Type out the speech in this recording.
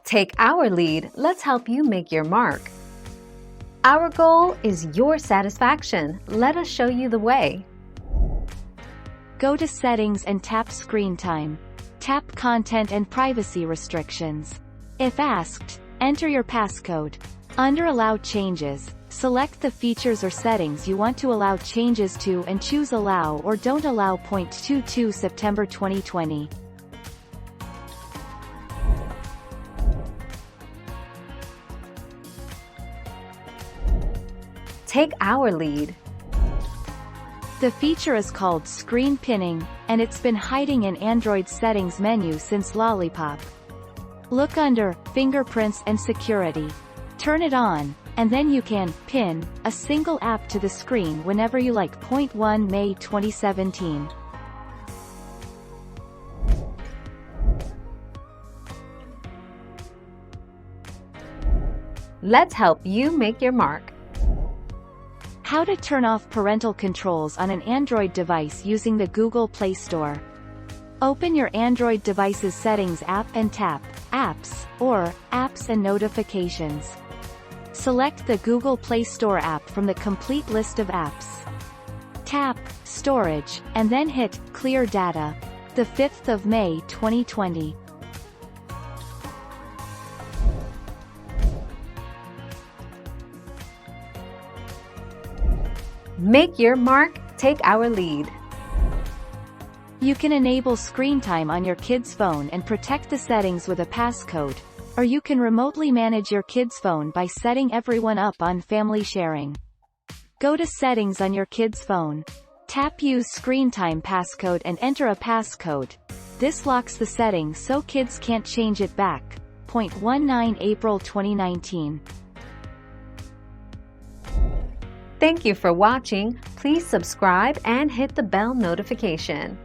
Take our lead, let's help you make your mark. Our goal is your satisfaction. Let us show you the way. Go to Settings and tap Screen Time. Tap Content and Privacy Restrictions. If asked, enter your passcode. Under Allow Changes, select the features or settings you want to allow changes to and choose Allow or Don't Allow. 22 September 2020. Take our lead. The feature is called Screen Pinning, and it's been hiding in Android's settings menu since Lollipop. Look under Fingerprints and Security. Turn it on, and then you can pin a single app to the screen whenever you like. 1 May 2017. Let's help you make your mark. How to turn off parental controls on an Android device using the Google Play Store. Open your Android device's Settings app and tap Apps or Apps and Notifications. Select the Google Play Store app from the complete list of apps. Tap Storage, and then hit Clear Data. The 5th of May 2020. Make your mark, take our lead. You can enable screen time on your kid's phone and protect the settings with a passcode, or you can remotely manage your kid's phone by setting everyone up on family sharing. Go to Settings on your kid's phone. Tap Use Screen Time Passcode and enter a passcode. This locks the setting so kids can't change it back. 19 April 2019. Thank you for watching. Please subscribe and hit the bell notification.